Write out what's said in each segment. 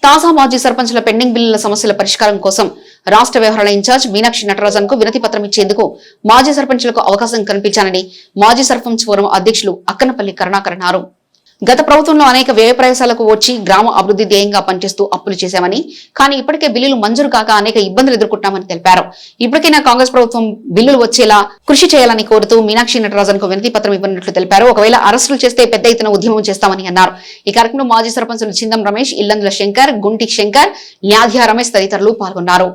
తాజా మాజీ సర్పంచుల పెండింగ్ బిల్లుల సమస్యల పరిష్కారం కోసం రాష్ట్ర వ్యవహారాల ఇన్ఛార్జ్ మీనాక్షి నటరాజన్ కు వినతి పత్రం ఇచ్చేందుకు మాజీ సర్పంచులకు అవకాశం కల్పించాలని మాజీ సర్పంచ్ ఫోరం అధ్యక్షులు అక్కనపల్లి కరుణాకర్ అన్నారు. గత ప్రభుత్వంలో అనేక వ్యయ ప్రయాసాలకు వచ్చి గ్రామ అభివృద్ధి ధ్యేయంగా పనిచేస్తూ అప్పులు చేశామని, కానీ ఇప్పటికే బిల్లులు మంజూరు కాక అనేక ఇబ్బందులు ఎదుర్కొంటామని తెలిపారు. ఇప్పటికైనా కాంగ్రెస్ ప్రభుత్వం బిల్లులు వచ్చేలా కృషి చేయాలని కోరుతూ మీనాక్షి నటరాజన్ కు వినతి పత్రం ఇవ్వనున్నట్లు తెలిపారు. ఒకవేళ అరెస్టులు చేస్తే పెద్ద ఎత్తున ఉద్యమం చేస్తామని అన్నారు. ఈ కార్యక్రమంలో మాజీ సర్పంచులు చిందం రమేష్, ఇల్లందుల శంకర్, గుంటి శంకర్, న్యాధ్య రమేష్ తదితరులు పాల్గొన్నారు.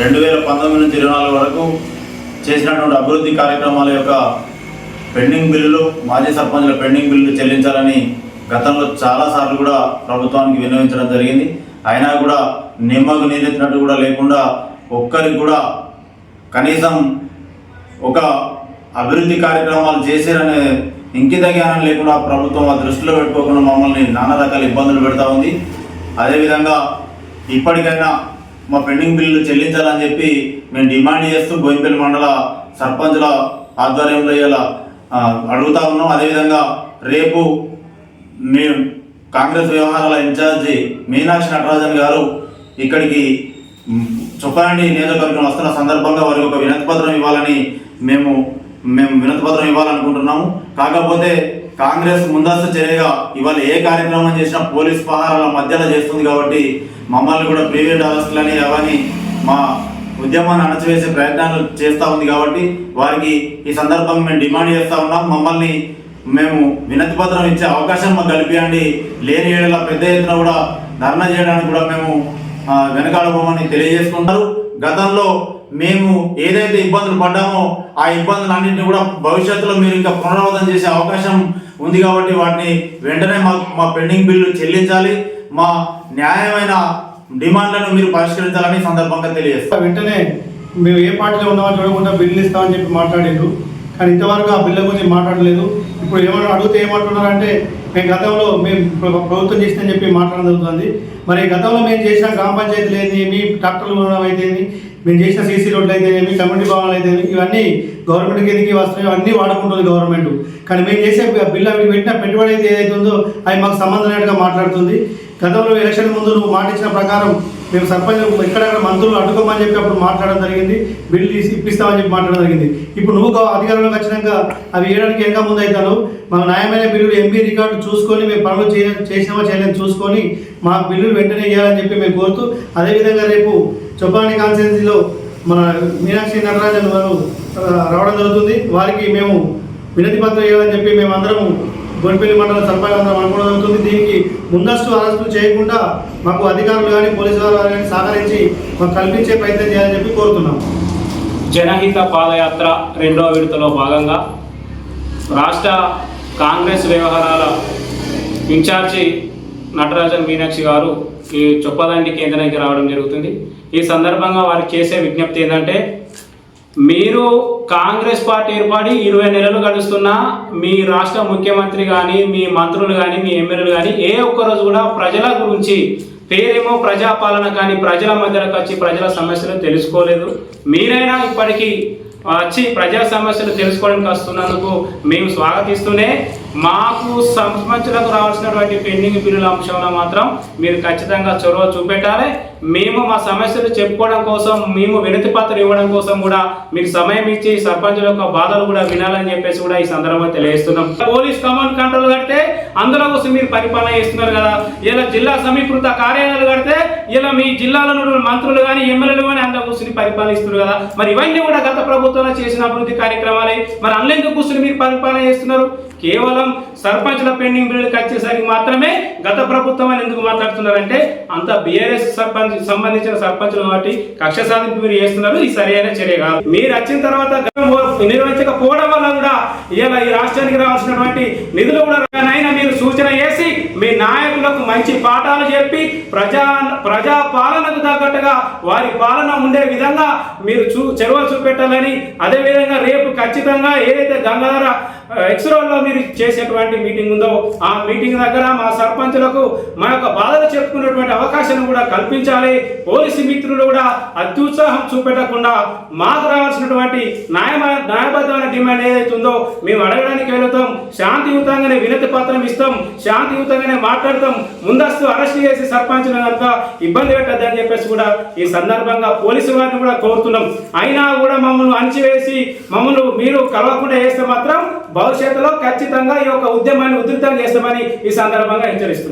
2019 నుంచి 24 వరకు చేసినటువంటి అభివృద్ధి కార్యక్రమాల యొక్క పెండింగ్ బిల్లులు, మాజీ సర్పంచుల పెండింగ్ బిల్లులు చెల్లించాలని గతంలో చాలాసార్లు కూడా ప్రభుత్వానికి విన్నవించడం జరిగింది. అయినా కూడా నిమ్మకు నీరెత్తినట్టు కూడా లేకుండా ఒక్కరికి కూడా కనీసం ఒక అభివృద్ధి కార్యక్రమాలు చేశారనే ఇంకిత జ్ఞానం లేకుండా ప్రభుత్వం ఆ దృష్టిలో పెట్టుకోకుండా మమ్మల్ని నానా రకాల ఇబ్బందులు పెడతా ఉంది. అదేవిధంగా ఇప్పటికైనా మా పెండింగ్ బిల్లులు చెల్లించాలని చెప్పి మేము డిమాండ్ చేస్తూ బోయినపల్లి మండల సర్పంచుల ఆధ్వర్యంలో ఇలా అడుగుతా ఉన్నాం. అదేవిధంగా రేపు మేము కాంగ్రెస్ వ్యవహారాల ఇన్ఛార్జి మీనాక్షి నటరాజన్ గారు ఇక్కడికి చొప్పనండి నియోజకవర్గం వస్తున్న సందర్భంగా వారికి ఒక వినతిపత్రం ఇవ్వాలని మేము వినతిపత్రం ఇవ్వాలనుకుంటున్నాము. కాకపోతే కాంగ్రెస్ ముందస్తు చర్యగా ఇవాళ ఏ కార్యక్రమం చేసినా పోలీస్ పహారాల మధ్యలో చేస్తుంది కాబట్టి మమ్మల్ని కూడా ప్రైవేట్ అరెస్టులని అవని మా ఉద్యమాన్ని అణచివేసే ప్రయత్నాలు చేస్తూ ఉంది. కాబట్టి వారికి ఈ సందర్భంగా మేము డిమాండ్ చేస్తూ ఉన్నాం. మమ్మల్ని మేము వినతి పత్రం ఇచ్చే అవకాశం మాకు కల్పించండి. లేని ఏడల పెద్ద ఎత్తున కూడా ధర్నా చేయడానికి కూడా మేము వెనకాడబోమని తెలియజేసుకుంటారు. గతంలో మేము ఏదైతే ఇబ్బందులు పడ్డామో ఆ ఇబ్బందులన్నింటినీ కూడా భవిష్యత్తులో మీరు ఇంకా పునరావృతం చేసే అవకాశం ఉంది. కాబట్టి వాటిని వెంటనే మా పెండింగ్ బిల్లు చెల్లించాలి. మా న్యాయమైన డిమాండ్లను మీరు పరిష్కరించాలని సందర్భంగా తెలియజేస్తాం. వెంటనే మేము ఏ పార్టీలో ఉన్నామని చూడకుండా బిల్లు ఇస్తామని చెప్పి మాట్లాడారు, కానీ ఇంతవరకు ఆ బిల్లు గురించి మాట్లాడలేదు. ఇప్పుడు ఏమన్నా అడిగితే ఏమంటున్నారంటే మేము గతంలో మేము ప్రభుత్వం చేసిందని చెప్పి మాట్లాడడం జరుగుతుంది. మరి గతంలో మేము చేసిన గ్రామ పంచాయతీలు ఏమి, ట్రాక్టర్లు కొనడం అయితేమి, మేము చేసిన సీసీ రోడ్లు అయితేనేమి, కమ్యూనిటీ భవనాలు అయితేమి, ఇవన్నీ గవర్నమెంట్ కిందకి వస్తాయో అన్నీ వాడుకుంటుంది గవర్నమెంట్. కానీ మేము చేసే బిల్లు అవి పెట్టిన పెట్టుబడి అయితే ఏదైతే ఉందో అవి మాకు సంబంధం లేనట్టుగా మాట్లాడుతుంది. గతంలో ఎలక్షన్ ముందు నువ్వు మాట ఇచ్చిన ప్రకారం మేము సర్పంచ్ ఎక్కడెక్కడ మంత్రులు అడ్డుకోమని చెప్పి అప్పుడు మాట్లాడడం జరిగింది, బిల్లు ఇప్పిస్తామని చెప్పి మాట్లాడడం జరిగింది. ఇప్పుడు నువ్వు అధికారంలోకి వచ్చినాక అవి వేయడానికి ఇంకా ముందు అవుతాను. మాకు న్యాయమైన బిల్లులు ఎంపీ రికార్డు చూసుకొని మేము పనులు చేసినామో చేయలేని చూసుకొని మా బిల్లులు వెంటనే ఇవ్వాలని చెప్పి మేము కోరుతూ, అదేవిధంగా రేపు చొప్పాని కాన్స్టిట్యున్సీలో మన మీనాక్షి నటరాజన్ వారు రావడం జరుగుతుంది. వారికి మేము వినతి పత్రం ఇవ్వాలని చెప్పి మేమందరం బోయినపల్లి మండల సర్పంచ్ అందరం అనుకోవడం జరుగుతుంది. దీనికి ముందస్తు అరెస్టులు చేయకుండా మాకు అధికారులు కానీ పోలీసు వారు కానీ సహకరించి మాకు కల్పించే ప్రయత్నం చేయాలని చెప్పి కోరుతున్నాం. జనహిత పాదయాత్ర 2వ విడతలో భాగంగా రాష్ట్ర కాంగ్రెస్ వ్యవహారాల ఇన్ఛార్జి నటరాజన్ మీనాక్షి గారు ఈ చొప్పదండి కేంద్రానికి రావడం జరుగుతుంది. ఈ సందర్భంగా వారికి చేసే విజ్ఞప్తి ఏంటంటే, మీరు కాంగ్రెస్ పార్టీ ఏర్పడి 20 నెలలు గడుస్తున్నా మీ రాష్ట్ర ముఖ్యమంత్రి కానీ, మీ మంత్రులు కానీ, మీ ఎమ్మెల్యేలు కానీ ఏ ఒక్కరోజు కూడా ప్రజల గురించి పేరేమో ప్రజాపాలన కానీ ప్రజల మధ్యలోకి వచ్చి ప్రజల సమస్యలు తెలుసుకోలేదు. మీరైనా ఇప్పటికీ వచ్చి ప్రజా సమస్యలు తెలుసుకోవడానికి వస్తున్నందుకు మేము స్వాగతిస్తూనే, మాకు సర్పంచులకు రావాల్సినటువంటి పెండింగ్ బిల్లుల అంశంలో మాత్రం మీరు ఖచ్చితంగా చొరవ చూపెట్టాలి. మేము మా సమస్యలు చెప్పుకోవడం కోసం, మేము వినతి పత్రం ఇవ్వడం కోసం కూడా మీకు సమయం ఇచ్చి సర్పంచుల యొక్క బాధలు కూడా వినాలని చెప్పేసి కూడా ఈ సందర్భంగా తెలియజేస్తున్నాం. పోలీస్ కమాండ్ కంట్రోల్ కడితే అందులో కోసం మీరు పరిపాలన చేస్తున్నారు కదా. ఇలా జిల్లా సమీకృత కార్యాలయాలు కడితే ఇలా మీ జిల్లాలో మంత్రులు కానీ ఎమ్మెల్యేలు కానీ అందులో కూర్చుని పరిపాలిస్తున్నారు కదా. మరి ఇవన్నీ కూడా గత ప్రభుత్వంలో చేసిన అభివృద్ధి కార్యక్రమాలే. మరి అందులో కూర్చుని మీరు పరిపాలన చేస్తున్నారు. కేవలం సర్పంచుల పెండింగ్ బిల్లులకు వచ్చేసరికి మాత్రమే గత ప్రభుత్వం అని ఎందుకు మాట్లాడుతున్నారంటే, అంత బీఆర్ఎస్ సంబంధించిన సర్పంచులు కాబట్టి కక్ష సాధింపు మీరు చేస్తున్నారు. ఇది సరైన చర్య కాదు. మీరు వచ్చిన తర్వాత నిర్వహించకపోవడం వల్ల కూడా ఇలా ఈ రాష్ట్రానికి రావాల్సినటువంటి నిధులు కూడా మీరు సూచన చేసి మీ నాయకులకు మంచి పాఠాలు చెప్పి ప్రజా పాలనకు తగ్గట్టుగా వారి పాలన ఉండే విధంగా మీరు చొరవ చూపెట్టాలని, అదేవిధంగా రేపు ఖచ్చితంగా ఏదైతే గంగాధర ఎక్స్రోల్లో మీరు చేసేటువంటి మీటింగ్ ఉందో ఆ మీటింగ్ దగ్గర మా సర్పంచులకు మా యొక్క బాధలు చెప్పుకునేటువంటి అవకాశం కూడా కల్పించాలి. పోలీసు మిత్రులు కూడా అత్యుత్సాహం చూపెట్టకుండా మాకు రావాల్సినటువంటి న్యాయబద్ధమైన డిమాండ్ ఏదైతే ఉందో మేము అడగడానికి వెళుతాం, శాంతియుతంగానే వినతి పత్రం ఇస్తాం, శాంతియుతంగానే మాట్లాడతాం, ముందస్తు అరెస్ట్ చేసి సర్పంచులను అంతా ఇబ్బంది పెట్టద్దని చెప్పేసి కూడా ఈ సందర్భంగా పోలీసు వారిని కూడా కోరుతున్నాం. అయినా కూడా మమ్మల్ని అణచివేసి మమ్మల్ని మీరు కలవకుండా చేస్తే మాత్రం భవిష్యత్తులో ఖచ్చితంగా ఈ యొక్క ఉద్యమాన్ని ఉధృతం చేస్తామని ఈ సందర్భంగా హెచ్చరిస్తున్నాం.